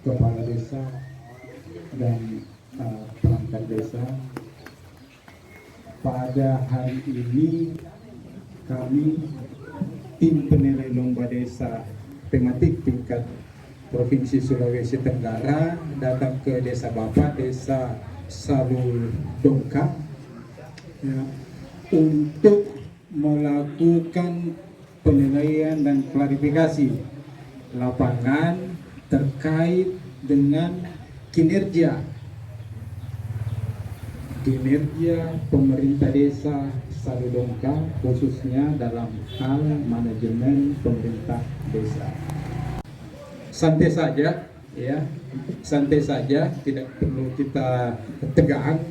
Kepala desa dan perangkat desa, pada hari ini kami tim penilai lomba desa tematik tingkat Provinsi Sulawesi Tenggara datang ke desa Bapak, desa Saludongka, ya, untuk melakukan penilaian dan klarifikasi lapangan terkait dengan kinerja pemerintah desa Saludongka, khususnya dalam hal manajemen pemerintah desa. Santai saja, ya, santai saja, tidak perlu kita tegang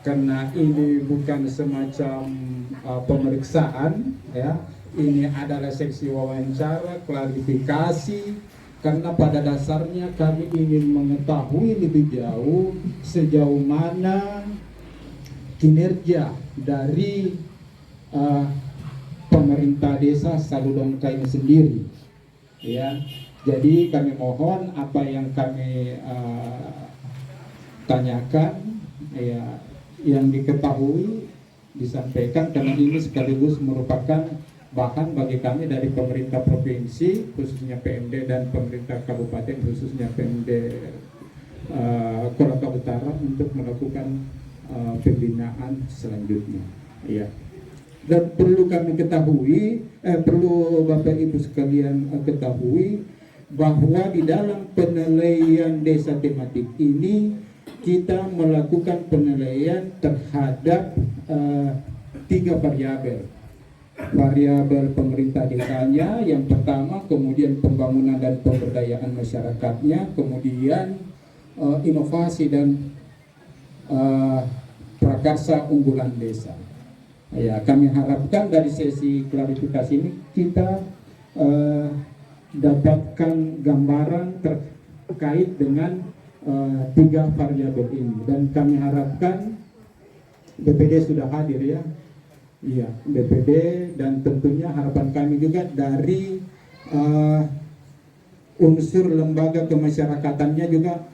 karena ini bukan semacam pemeriksaan, ya. Ini adalah seksi wawancara, klarifikasi, karena pada dasarnya kami ingin mengetahui lebih jauh sejauh mana kinerja dari pemerintah desa Saludongka ini sendiri, ya. Jadi kami mohon apa yang kami tanyakan, ya, yang diketahui disampaikan, karena ini sekaligus merupakan bahan bagi kami dari pemerintah provinsi khususnya PMD dan pemerintah kabupaten khususnya PMD Kolaka Utara untuk melakukan pembinaan selanjutnya, ya. Dan perlu kami ketahui, perlu Bapak Ibu sekalian ketahui bahwa di dalam penilaian desa tematik ini kita melakukan penilaian terhadap 3 variabel. Variabel pemerintah desanya yang pertama, kemudian pembangunan dan pemberdayaan masyarakatnya, kemudian inovasi dan prakarsa unggulan desa. Ya, kami harapkan dari sesi klarifikasi ini kita dapatkan gambaran terkait dengan 3 variabel ini, dan kami harapkan BPD sudah hadir, ya. Iya, BPD, dan tentunya harapan kami juga dari unsur lembaga kemasyarakatannya juga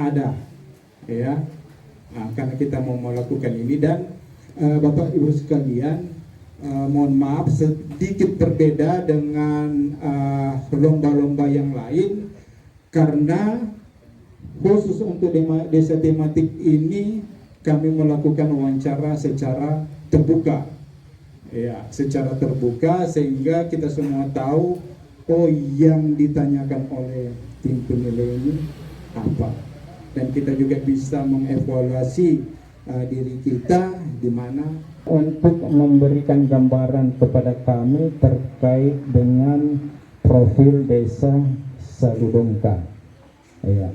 ada, ya. Nah, karena kita mau melakukan ini, dan Bapak Ibu sekalian, mohon maaf sedikit berbeda dengan lomba-lomba yang lain, karena khusus untuk desa tematik ini kami melakukan wawancara secara terbuka, ya, secara terbuka, sehingga kita semua tahu yang ditanyakan oleh tim penilai ini apa, dan kita juga bisa mengevaluasi diri kita di mana untuk memberikan gambaran kepada kami terkait dengan profil desa Saludongka, ya.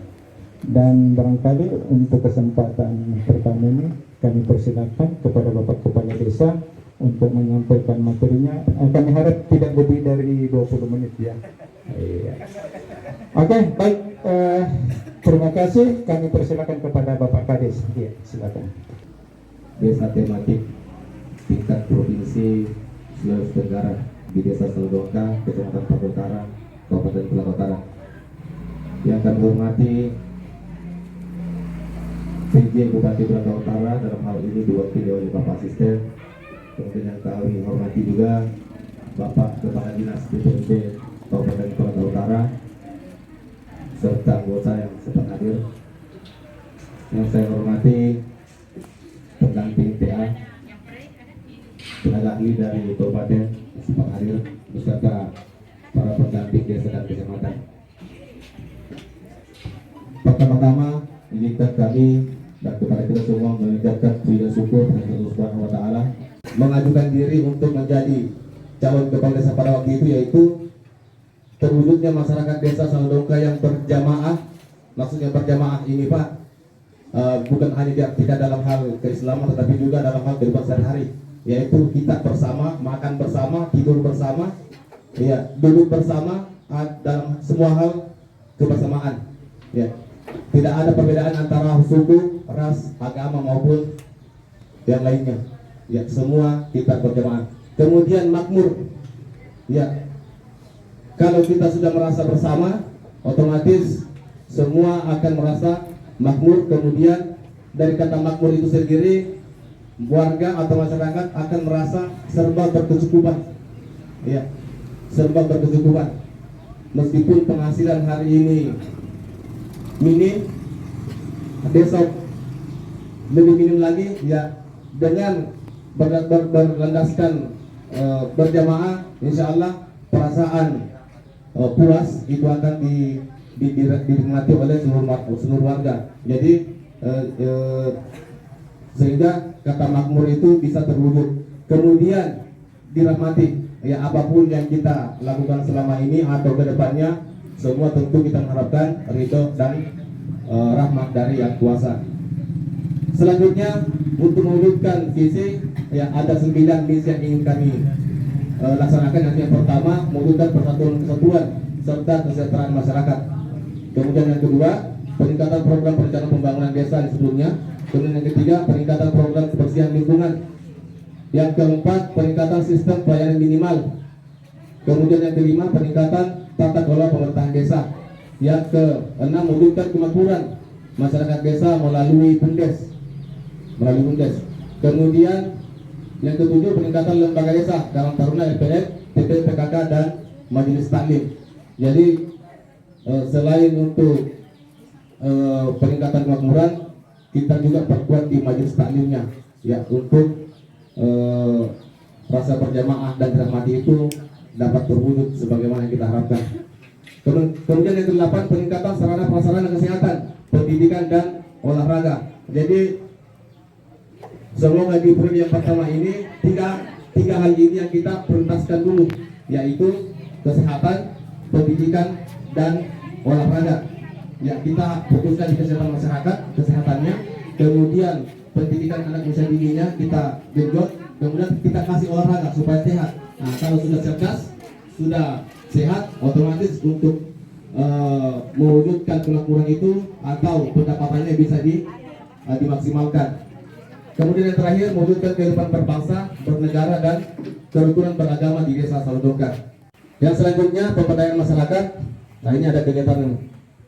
Dan barangkali untuk kesempatan pertama ini kami persilakan kepada Bapak Kepala Desa untuk menyampaikan materinya. Kami harap tidak lebih dari 20 menit, ya. Iya. Oke, baik. Terima kasih. Kami persilakan kepada Bapak Kades. Iya, silakan. Desa tematik tingkat Provinsi Sulawesi Tenggara di Desa Saludongka, Kecamatan Kolaka Utara, Kabupaten Kolaka Utara. Yang kami hormati PJ Bupati Kolaka Utara, dalam hal ini diwakili oleh Bapak Asisten. Kemudian yang kami hormati juga Bapak Kepala Dinas DPRD Kabupaten Kolaka Utara, serta anggota yang sempat hadir. Yang saya hormati pendamping TA, tenaga ahli dari Kabupaten sempat hadir, beserta para pendamping desa dan kecamatan. Pertama pertama-tama izinkan kami dan kepada kita semua mengucapkan puji dan syukur kepada Allah Subhanahu wa taala mengajukan diri untuk menjadi calon kepala desa pada waktu itu, yaitu terwujudnya masyarakat desa Salodongka yang berjamaah. Maksudnya berjamaah ini Pak, bukan hanya diartikan dalam hal keislaman tetapi juga dalam hal kehidupan sehari-hari, yaitu kita bersama, makan bersama, tidur bersama, ya, duduk bersama, dalam semua hal kebersamaan, ya. Tidak ada perbedaan antara suku, ras, agama maupun yang lainnya. Ya, semua kita berjamaah. Kemudian makmur. Ya. Kalau kita sudah merasa bersama, otomatis semua akan merasa makmur. Kemudian dari kata makmur itu sendiri, warga atau masyarakat akan merasa serba berkecukupan. Ya. Serba berkecukupan. Meskipun penghasilan hari ini minim, besok lebih minim lagi, ya, dengan berlandaskan berjamaah, insya Allah perasaan puas itu akan dinikmati oleh seluruh warga. Jadi sehingga kata makmur itu bisa terwujud. Kemudian dirahmati, ya, apapun yang kita lakukan selama ini atau kedepannya, semua tentu kita mengharapkan ridho dan rahmat dari Yang Kuasa. Selanjutnya untuk mewujudkan visi, ya, ada 9 misi yang ingin kami laksanakan. Yang pertama, mewujudkan persatuan kesatuan serta kesejahteraan masyarakat. Kemudian yang kedua, peningkatan program perencanaan pembangunan desa di sebelumnya. Kemudian yang ketiga, peningkatan program kebersihan lingkungan. Yang keempat, peningkatan sistem pelayanan minimal. Kemudian yang kelima, peningkatan tata kelola pemerintahan desa. Yang keenam, mewujudkan kemakmuran masyarakat desa melalui BUMDes. Kemudian yang ketujuh, peningkatan lembaga desa dalam Taruna, LPM, TP, PKK, dan Majelis Taklim. Jadi selain untuk peningkatan kemakmuran, kita juga perkuat di Majelis Taklimnya, ya, untuk rasa berjamaah dan dirahmati itu dapat terwujud sebagaimana yang kita harapkan. Kemudian yang ke-8, peningkatan sarana prasarana kesehatan, pendidikan, dan olahraga. Jadi semoga di periode yang pertama ini tiga hal ini yang kita prioritaskan dulu, yaitu kesehatan, pendidikan, dan olahraga. Ya, kita fokuskan di kesehatan masyarakat, kesehatannya. Kemudian pendidikan anak usia dininya kita genjot. Kemudian kita kasih olahraga supaya sehat. Nah, kalau sudah cerdas, sudah sehat, otomatis untuk mewujudkan kemakmuran itu atau pendapatannya bisa dimaksimalkan. Kemudian yang terakhir, mewujudkan kehidupan berbangsa, bernegara, dan kerukunan beragama di desa Salodongka. Yang selanjutnya, pemberdayaan masyarakat. Nah, ini ada kegiatan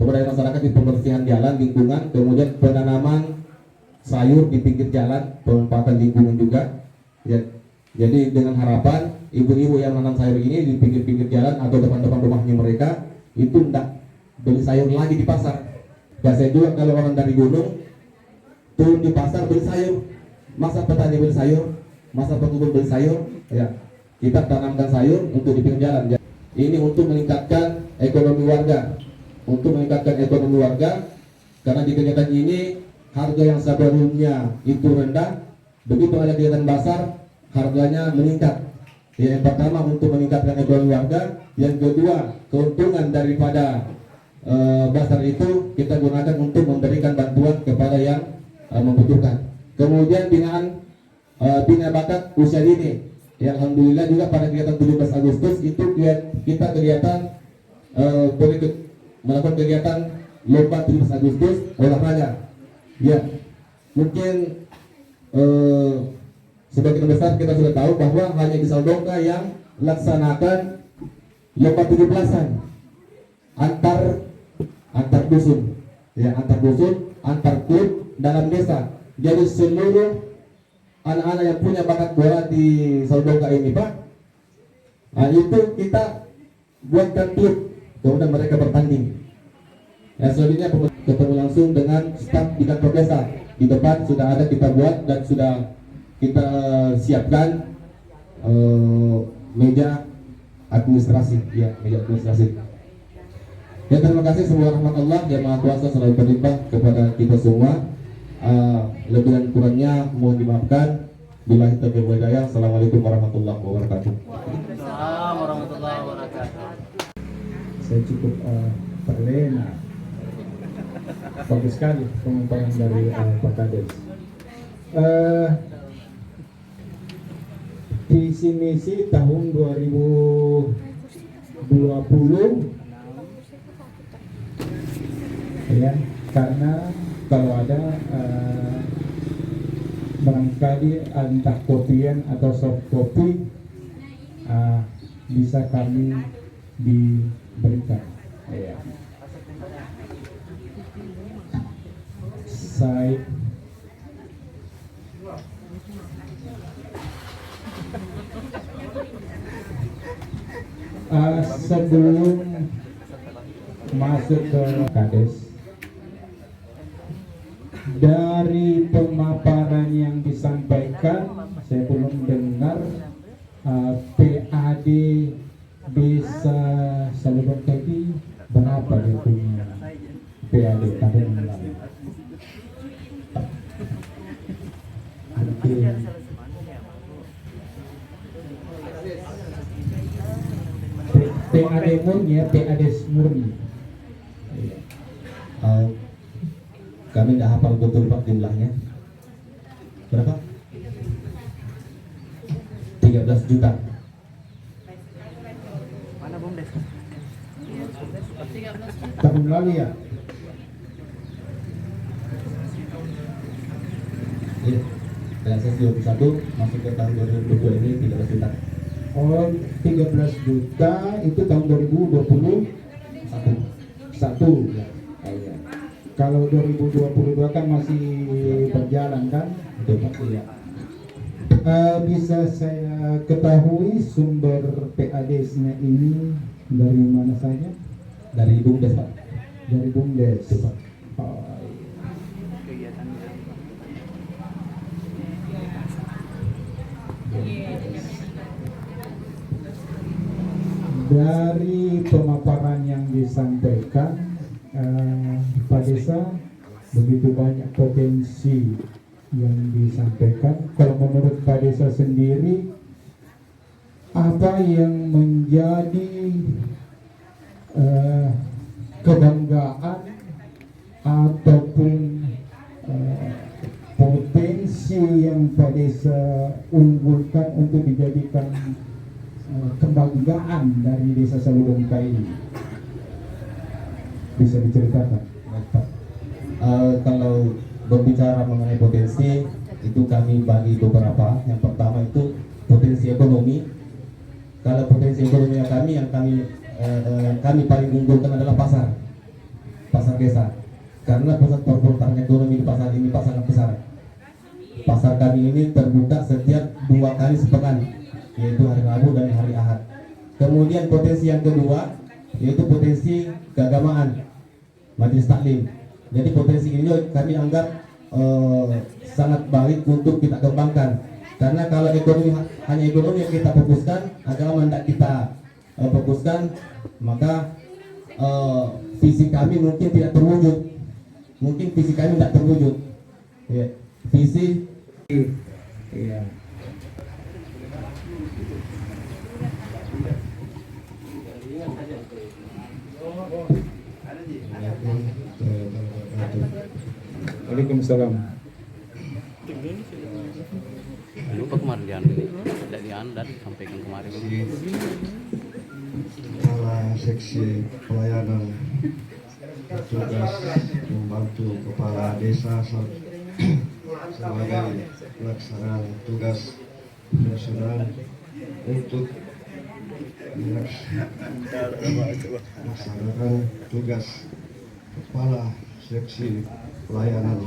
pemberdayaan masyarakat di pembersihan jalan, lingkungan, kemudian penanaman sayur di pinggir jalan, pemanfaatan lingkungan juga. Ya, jadi dengan harapan ibu-ibu yang menanam sayur ini di pinggir-pinggir jalan atau depan-depan rumahnya mereka itu tidak beli sayur lagi di pasar. Biasanya juga kalau orang dari gunung turun di pasar beli sayur, masa petani beli sayur, masa pengubur beli sayur, ya, kita tanamkan sayur untuk di pinggir jalan. Ini untuk meningkatkan ekonomi warga, karena di kegiatan ini harga yang sebelumnya itu rendah, begitu ada kegiatan pasar harganya meningkat. Ya, yang pertama untuk meningkatkan ekonomi warga, yang kedua keuntungan daripada pasar itu kita gunakan untuk memberikan bantuan kepada yang membutuhkan. Kemudian bina bakat usia dini. Ya, alhamdulillah juga pada kegiatan 17 Agustus itu kita kegiatan melakukan kegiatan lomba 17 Agustus olahraga. Ya, mungkin sebagian besar kita sudah tahu bahwa hanya di Salodongka yang laksanakan lomba 17-an antar dusun, ya, antar klub dalam desa. Jadi seluruh anak-anak yang punya bakat bola di Salodongka ini, Pak, nah, itu kita buatkan klub, kemudian mereka bertanding. Ya, selanjutnya ketemu langsung dengan staf di kantor desa. Di depan sudah ada kita buat dan sudah kita siapkan meja administrasi, ya, meja administrasi. Ya, terima kasih, semoga rahmat Allah yang Maha Kuasa selalu berlimpah kepada kita semua. Lebih dan kurangnya mohon dimaafkan. Billahi taufiq wal hidayah. Assalamualaikum warahmatullahi wabarakatuh. Waalaikumsalam warahmatullahi wabarakatuh. Saya cukup terlena. Bagus sekali pemaparan dari Pak Kades. Visi misi tahun 2020 ya, karena kalau ada barangkali entah kopian atau soft copy bisa kami diberikan ya. Saya sebelum masuk ke Kades, dari pemaparan yang disampaikan saya belum dengar PAD Desa Salubong tadi berapa dia punya PAD tahun yang lalu. PAD murni ya, PAD murni. Kami tidak hafal betul Pak jumlahnya. Berapa? 13 juta. Mana BUMDes? Tahun lalu ya. Iya. Realisasi 21 masuk ke tahun 2022 ini 13 juta. Oh, 13 juta itu tahun 2021 ya. Iya. Kalau 2022 kan masih berjalan kan? Betul Pak. Iya. Bisa saya ketahui sumber PAD-nya ini dari mana saja? Dari BUMDes Pak. Dari BUMDes. Betul Pak. Oh, Kegiatan dari pemaparan yang disampaikan Pak Desa, begitu banyak potensi yang disampaikan. Kalau menurut Pak Desa sendiri, apa yang menjadi kebanggaan ataupun potensi yang Pak Desa unggulkan untuk dijadikan kebanggaan dari Desa Salubong ini? Bisa diceritakan? Kalau berbicara mengenai potensi, itu kami bagi beberapa. Yang pertama itu potensi ekonomi. Kalau potensi ekonomi yang kami paling unggulkan adalah pasar desa. Karena pusat perputaran ekonomi di pasar ini Pak sangat besar. Pasar kami ini terbuka setiap 2 kali sepekan, yaitu hari Rabu dan hari Ahad. Kemudian potensi yang kedua yaitu potensi keagamaan, majelis taklim. Jadi potensi ini kami anggap sangat baik untuk kita kembangkan. Karena kalau ekonomi hanya ekonomi yang kita fokuskan, agama tidak kita fokuskan, maka visi kami mungkin tidak terwujud. Mungkin visi kami tidak terwujud. Ya, visi. Iya. Waalaikumsalam. lupa kemarin di anu ini, tidak di anu dan sampaikan kemarin. Kepala seksi pelayanan petugas membantu kepala desa sebagai pelaksanaan tugas nasional untuk melaksanakan tugas kepala seksi pelayanan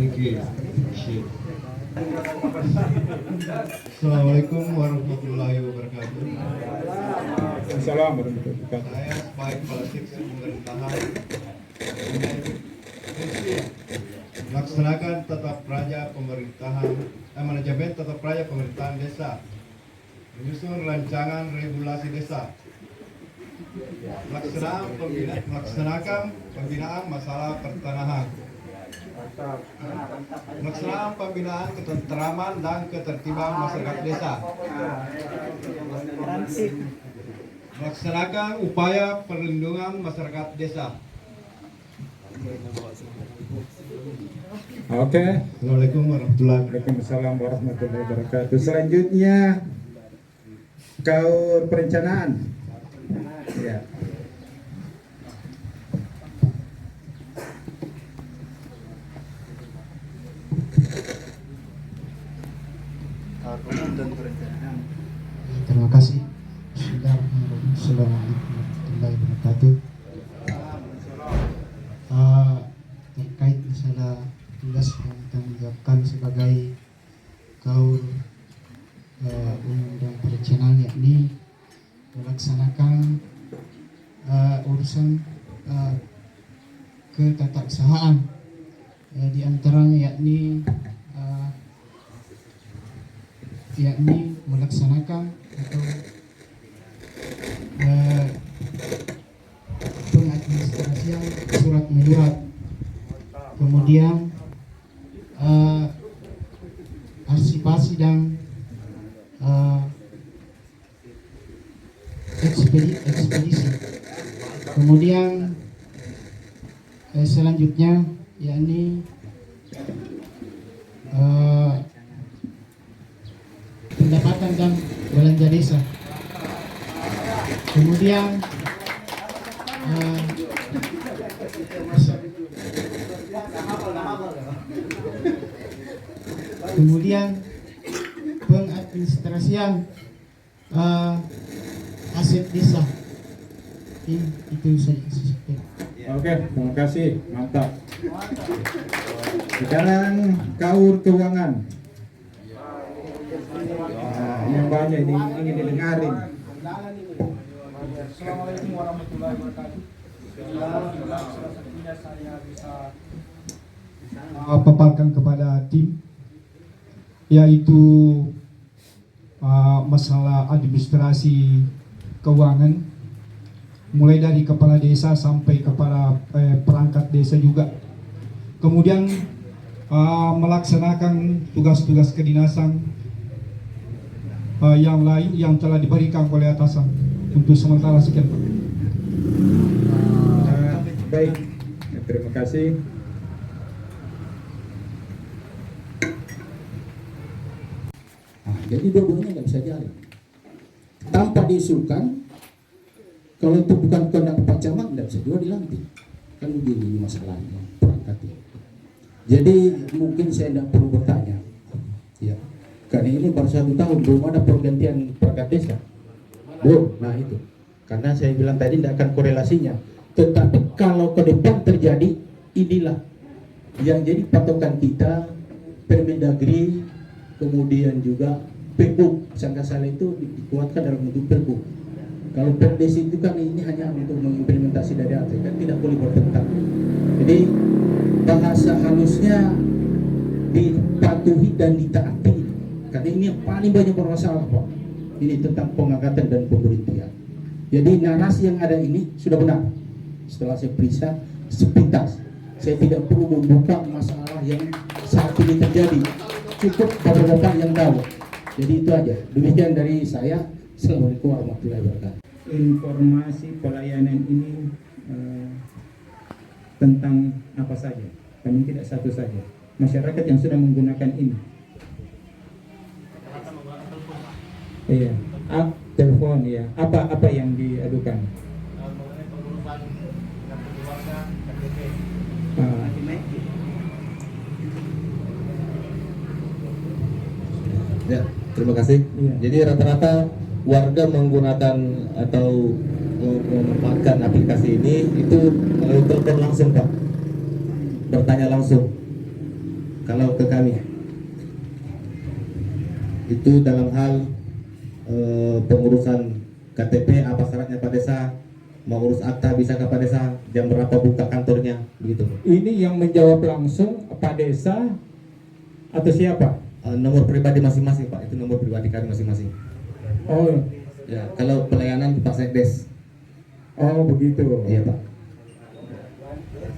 Niki Syed. Assalamualaikum warahmatullahi wabarakatuh. Assalamualaikum warahmatullahi wabarakatuh. Saya sebagai kepala seksi pemerintahan melaksanakan tata praja pemerintahan manajemen tata praja pemerintahan desa, menyusun rancangan regulasi desa, Melaksanakan pembinaan masalah pertanahan. Melaksanakan pembinaan ketentraman dan ketertiban masyarakat desa. Melaksanakan upaya perlindungan masyarakat desa. Oke. Assalamualaikum warahmatullahi wabarakatuh. Waalaikumsalam warahmatullahi wabarakatuh. Selanjutnya KAUR perencanaan. Ya. Terima kasih. Bismillahirrahmanirrahim. Assalamualaikum warahmatullahi wabarakatuh. Terkait masalah tugas yang kami lakukan sebagai KAUR Undang-Undang Perencanaan, yakni melaksanakan urusan ketataksaan, di antaranya yakni melaksanakan atau pengadministrasian surat menyurat, kemudian arsipasi dan ekspedisi, kemudian selanjutnya yakni pendapatan dan belanja desa, kemudian pengadministrasian aset desa. Itu saja. Oke, terima kasih. Mantap. Sekarang KAUR keuangan. Nah, yang banyak ini ingin didengarin. Assalamualaikum warahmatullahi wabarakatuh. Alhamdulillah, salah satunya saya bisa paparkan kepada tim, yaitu masalah administrasi keuangan, mulai dari kepala desa sampai kepala perangkat desa juga. Kemudian melaksanakan tugas-tugas kedinasan yang lain yang telah diberikan oleh atasan. Untuk sementara sekian, Pak. Baik, terima kasih. Jadi dua-duanya nggak bisa jalan tanpa diusulkan. Kalau itu bukan kehendak Pak Camat, nggak bisa juga dilantik. Kan begini masalahnya perangkatnya. Jadi mungkin saya tidak perlu bertanya, ya, karena ini baru 1 tahun belum ada pergantian perangkat desa. Belum, nah itu. Karena saya bilang tadi tidak akan korelasinya. Tetapi kalau ke depan terjadi, inilah yang jadi patokan kita, Permendagri, kemudian juga Pergub. Sangka salah itu dikuatkan dalam bentuk Pergub. Kalau Perdes itu kan ini hanya untuk mengimplementasi dari atas, kan tidak boleh bertentangan. Jadi bahasa halusnya dipatuhi dan ditaati. Karena ini yang paling banyak bermasalah, Pak. Ini tentang pengangkatan dan pemberhentian. Jadi narasi yang ada ini sudah benar. Setelah saya periksa sepintas, saya tidak perlu membuka masalah yang saat ini terjadi. Cukup bapak-bapak yang tahu. Jadi itu aja. Demikian dari saya. Assalamualaikum warahmatullahi wabarakatuh. Informasi pelayanan ini tentang apa saja? Kami tidak satu saja. Masyarakat yang sudah menggunakan ini. Iya. Telepon ya. Apa yang diadukan? Ya, terima kasih. Iya. Jadi rata-rata warga menggunakan atau memanfaatkan aplikasi ini itu melalui telepon langsung, Pak. Bertanya langsung. Kalau ke kami itu dalam hal pengurusan KTP, apa syaratnya Pak Desa, mau urus akta bisa ke Pak Desa, jam berapa buka kantornya, begitu. Ini yang menjawab langsung Pak Desa atau siapa? Nomor pribadi masing-masing, Pak. Itu nomor pribadi kami masing-masing. Oh, Ya, kalau pelayanan Pak Sekdes. Oh begitu. Iya Pak.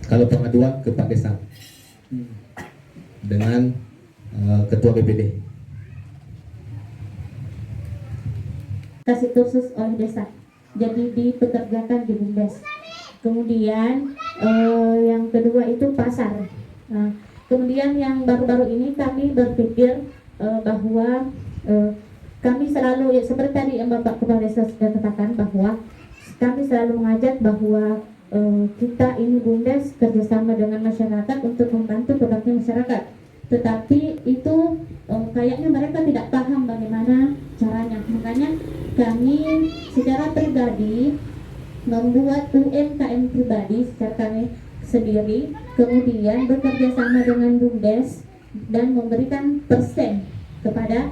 Kalau pengaduan ke Pak Desa dengan Ketua BPD. Kasih kursus oleh desa, jadi dipekerjakan di BUMDes. Kemudian yang kedua itu pasar. Nah, kemudian yang baru-baru ini kami berpikir bahwa kami selalu, ya, seperti tadi yang Bapak Kepala Desa sudah katakan, bahwa kami selalu mengajak bahwa kita ini BUMDes kerjasama dengan masyarakat untuk membantu produknya masyarakat. Tetapi itu kayaknya mereka tidak paham bagaimana caranya. Makanya kami secara pribadi membuat UMKM pribadi secara kami sendiri, kemudian bekerja sama dengan BUMDes dan memberikan persen kepada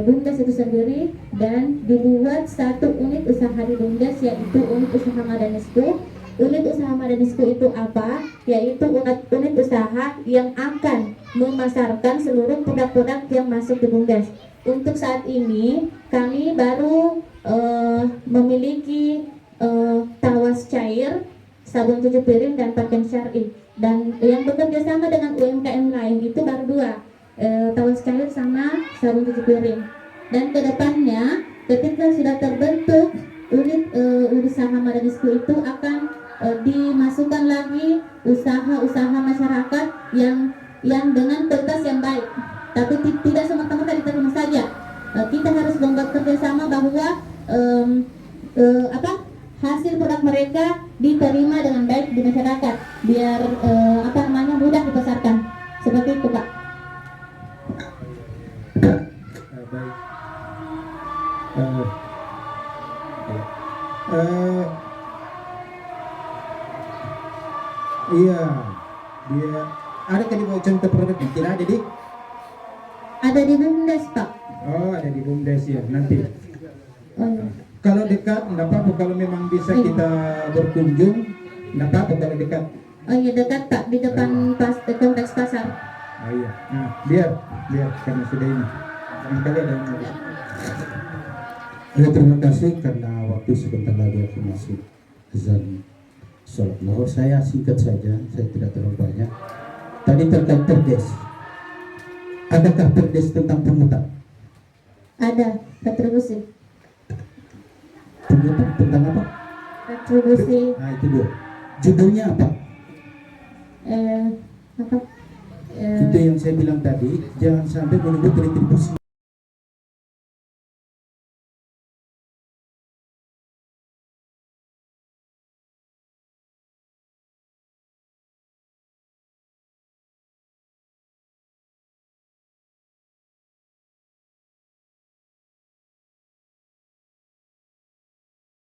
BUMDes itu sendiri, dan dibuat satu unit usaha di BUMDes, yaitu unit usaha Madanisco. Unit usaha Madanisco itu apa? Yaitu unit usaha yang akan memasarkan seluruh produk-produk yang masuk di BUMDes. Untuk saat ini kami baru memiliki tawas cair, sabun cuci piring, dan pakaian syar'i. Dan yang bekerja sama dengan UMKM lain itu baru 2, tawas cair sama sabun cuci piring. Dan kedepannya ketika sudah terbentuk unit usaha Madanisco itu akan dimasukkan lagi usaha-usaha masyarakat yang dengan kualitas yang baik, tapi tidak semata-mata diterima saja. Kita harus membuat kerjasama bahwa hasil produk mereka diterima dengan baik di masyarakat, biar mudah dipasarkan. Seperti itu, Pak. Iya, dia ada kan di bawah contoh produknya? Tidak ada di? Ada di BUMDes, Pak. Oh, ada di BUMDes ya nanti. Oh, iya. Kalau dekat, enggak apa-apa. Kalau memang bisa kita berkunjung, enggak apa-apa kalau dekat. Oh iya, dekat, Pak, di depan kompleks pasar. Oh iya. Nah, biar karena sudah ini. Barangkali ada yang mau. Ya, terima kasih karena waktu sebentar lagi aku masuk azan sholat zuhur. Saya singkat saja, saya tidak terlalu banyak. Tadi terkait perdes. Adakah perdes tentang pungutan? Ada retribusi. Pungutan tentang apa? Retribusi. Nah itu dia. Judulnya apa? Apa? Itu yang saya bilang tadi, jangan sampai menyebut retribusi.